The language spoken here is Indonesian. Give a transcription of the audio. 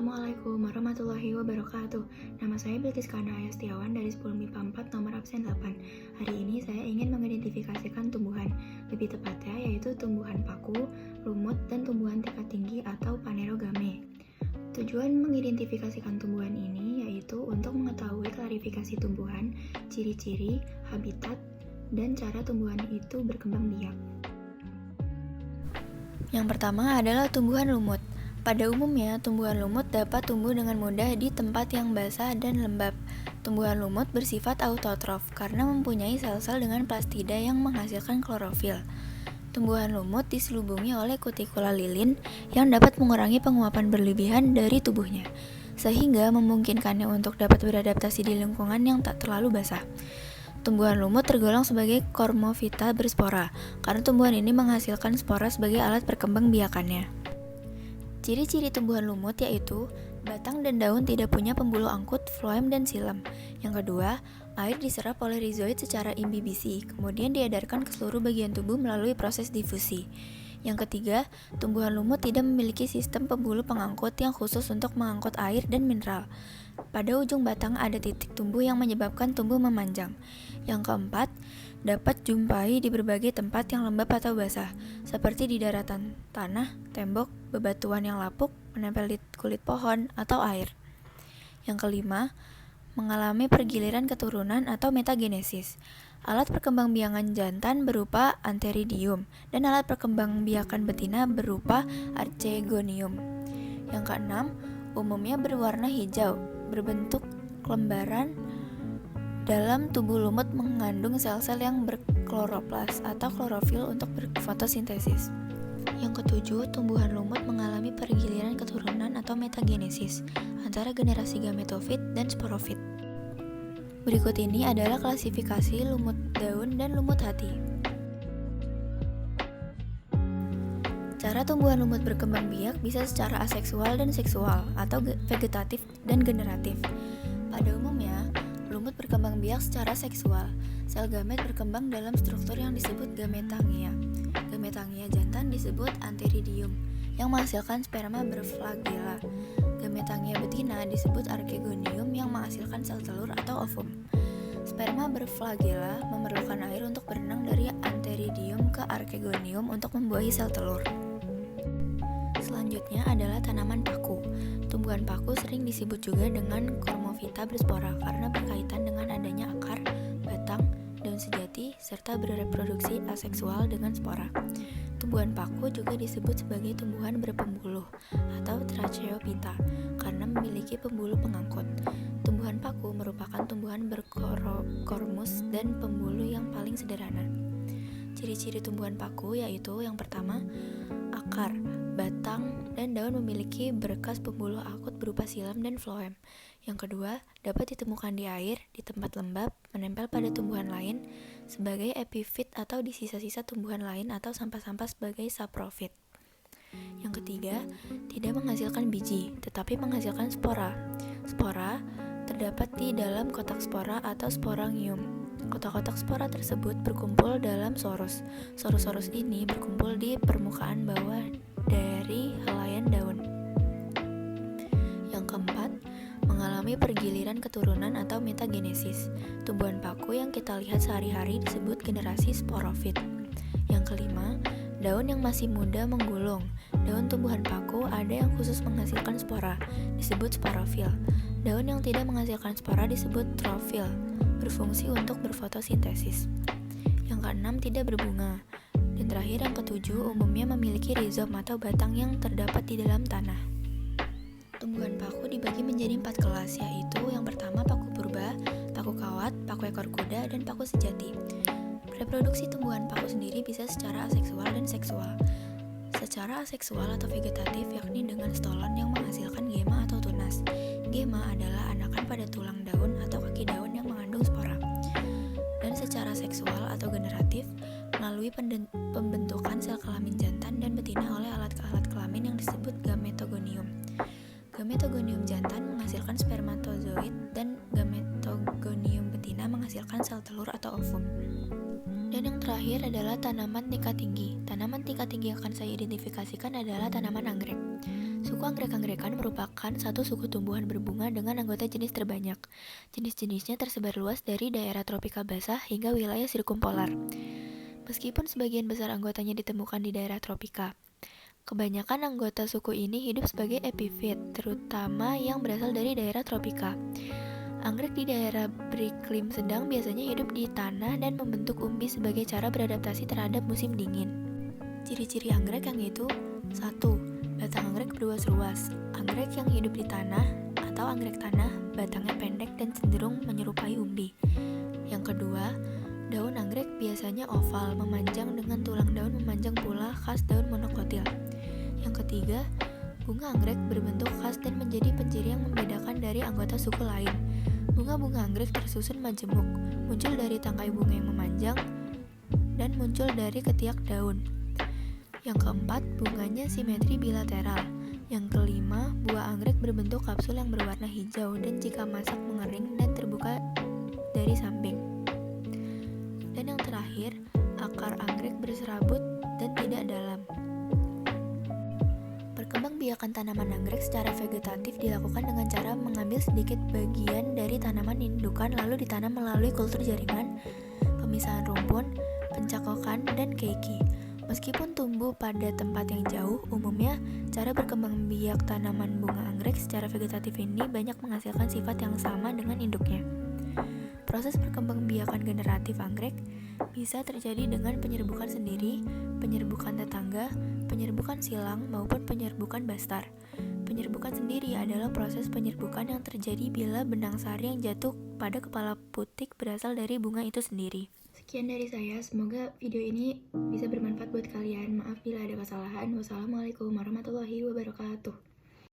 Assalamualaikum warahmatullahi wabarakatuh. Nama saya Bilkis Kana Ayastiawan dari 10 MIPA 4 nomor absen 8. Hari ini saya ingin mengidentifikasikan tumbuhan, lebih tepatnya yaitu tumbuhan paku, lumut, dan tumbuhan tingkat tinggi atau Phanerogame. Tujuan mengidentifikasikan tumbuhan ini yaitu untuk mengetahui klarifikasi tumbuhan, ciri-ciri, habitat, dan cara tumbuhan itu berkembang biak. Yang pertama adalah tumbuhan lumut. Pada umumnya, tumbuhan lumut dapat tumbuh dengan mudah di tempat yang basah dan lembab. Tumbuhan lumut bersifat autotrof karena mempunyai sel-sel dengan plastida yang menghasilkan klorofil. Tumbuhan lumut diselubungi oleh kutikula lilin yang dapat mengurangi penguapan berlebihan dari tubuhnya, sehingga memungkinkannya untuk dapat beradaptasi di lingkungan yang tak terlalu basah. Tumbuhan lumut tergolong sebagai Cormophyta berspora, karena tumbuhan ini menghasilkan spora sebagai alat perkembangbiakannya. Ciri-ciri tumbuhan lumut yaitu batang dan daun tidak punya pembuluh angkut, floem, dan xilem. Yang kedua, air diserap oleh rizoid secara imbibisi, kemudian diedarkan ke seluruh bagian tubuh melalui proses difusi. Yang ketiga, tumbuhan lumut tidak memiliki sistem pembuluh pengangkut yang khusus untuk mengangkut air dan mineral. Pada ujung batang ada titik tumbuh yang menyebabkan tumbuh memanjang. Yang keempat, dapat jumpai di berbagai tempat yang lembab atau basah, seperti di daratan, tanah, tembok, bebatuan yang lapuk, menempel di kulit pohon, atau air. Yang kelima, mengalami pergiliran keturunan atau metagenesis. Alat perkembangbiakan jantan berupa antheridium dan alat perkembangbiakan betina berupa archegonium. Yang keenam, umumnya berwarna hijau, berbentuk lembaran. Dalam tubuh lumut mengandung sel-sel yang berkloroplas atau klorofil untuk berfotosintesis. Yang ketujuh, tumbuhan lumut mengalami pergiliran keturunan atau metagenesis antara generasi gametofit dan sporofit. Berikut ini adalah klasifikasi lumut daun dan lumut hati. Cara tumbuhan lumut berkembang biak bisa secara aseksual dan seksual, atau vegetatif dan generatif. Pada umumnya, lumut berkembang biak secara seksual. Sel gamet berkembang dalam struktur yang disebut gametangia. Gametangia jantan disebut antheridium, yang menghasilkan sperma berflagela. Gametangia betina disebut archegonium, yang menghasilkan sel telur atau ovum. Sperma berflagela memerlukan air untuk berenang dari antheridium ke archegonium untuk membuahi sel telur. Selanjutnya adalah tanaman paku. Tumbuhan paku sering disebut juga dengan Cormophyta berspora karena berkaitan dengan adanya akar, batang, daun sejati, serta bereproduksi aseksual dengan spora. Tumbuhan paku juga disebut sebagai tumbuhan berpembuluh atau Tracheophyta karena memiliki pembuluh pengangkut. Tumbuhan paku merupakan tumbuhan berkormus dan pembuluh yang paling sederhana. Ciri-ciri tumbuhan paku yaitu yang pertama, akar, batang, dan daun memiliki berkas pembuluh akut berupa xilem dan floem. Yang kedua, dapat ditemukan di air, di tempat lembab, menempel pada tumbuhan lain sebagai epifit atau di sisa-sisa tumbuhan lain atau sampah-sampah sebagai saprofit. Yang ketiga, tidak menghasilkan biji, tetapi menghasilkan spora. Spora terdapat di dalam kotak spora atau sporangium. Kotak-kotak spora tersebut berkumpul dalam sorus. Sorus-sorus ini berkumpul di permukaan bawah dari helaian daun. Yang keempat, mengalami pergiliran keturunan atau metagenesis. Tumbuhan paku yang kita lihat sehari-hari disebut generasi sporofit. Yang kelima, daun yang masih muda menggulung. Daun tumbuhan paku ada yang khusus menghasilkan spora, disebut sporofil. Daun yang tidak menghasilkan spora disebut trofil, berfungsi untuk berfotosintesis. Yang keenam, tidak berbunga. Dan terakhir yang ketujuh, umumnya memiliki rizom atau batang yang terdapat di dalam tanah. Tumbuhan paku dibagi menjadi 4 kelas, yaitu yang pertama paku purba, paku kawat, paku ekor kuda, dan paku sejati. Reproduksi tumbuhan paku sendiri bisa secara aseksual dan seksual. Secara aseksual atau vegetatif yakni dengan stolon yang menghasilkan gema atau tunas. Gema adalah anakan pada tulang daun atau kaki daun yang mengandung spora. Dan secara seksual atau generatif melalui pembentukan sel kelamin jantan dan betina oleh alat-alat kelamin yang disebut gametogonium. Gametogonium jantan menghasilkan spermatozoid dan gametogonium betina menghasilkan sel telur atau ovum. Dan yang terakhir adalah tanaman tingkat tinggi. Tanaman tingkat tinggi yang akan saya identifikasikan adalah tanaman anggrek. Suku anggrek-angrekan merupakan satu suku tumbuhan berbunga dengan anggota jenis terbanyak. Jenis-jenisnya tersebar luas dari daerah tropika basah hingga wilayah sirkumpolar. Meskipun sebagian besar anggotanya ditemukan di daerah tropika, kebanyakan anggota suku ini hidup sebagai epifit, terutama yang berasal dari daerah tropika. Anggrek di daerah beriklim sedang biasanya hidup di tanah dan membentuk umbi sebagai cara beradaptasi terhadap musim dingin. Ciri-ciri anggrek yang itu: 1. Batang anggrek berluas-luas. Anggrek yang hidup di tanah atau anggrek tanah, batangnya pendek dan cenderung menyerupai umbi. Yang kedua, daun anggrek biasanya oval, memanjang dengan tulang daun memanjang pula khas daun monokotil. Yang ketiga, bunga anggrek berbentuk khas dan menjadi penciri yang membedakan dari anggota suku lain. Bunga-bunga anggrek tersusun majemuk, muncul dari tangkai bunga yang memanjang dan muncul dari ketiak daun. Yang keempat, bunganya simetri bilateral. Yang kelima, buah anggrek berbentuk kapsul yang berwarna hijau dan jika masak mengering dan terbuka dari samping. Dan yang terakhir, akar anggrek berserabut dan tidak dalam. Perkembangbiakan tanaman anggrek secara vegetatif dilakukan dengan cara mengambil sedikit bagian dari tanaman indukan lalu ditanam melalui kultur jaringan, pemisahan rumpun, pencakokan, dan keiki. Meskipun tumbuh pada tempat yang jauh, umumnya cara berkembang biak tanaman bunga anggrek secara vegetatif ini banyak menghasilkan sifat yang sama dengan induknya. Proses perkembangbiakan generatif anggrek bisa terjadi dengan penyerbukan sendiri, penyerbukan tetangga, penyerbukan silang, maupun penyerbukan bastar. Penyerbukan sendiri adalah proses penyerbukan yang terjadi bila benang sari yang jatuh pada kepala putik berasal dari bunga itu sendiri. Sekian dari saya, semoga video ini bisa bermanfaat buat kalian. Maaf bila ada kesalahan. Wassalamualaikum warahmatullahi wabarakatuh.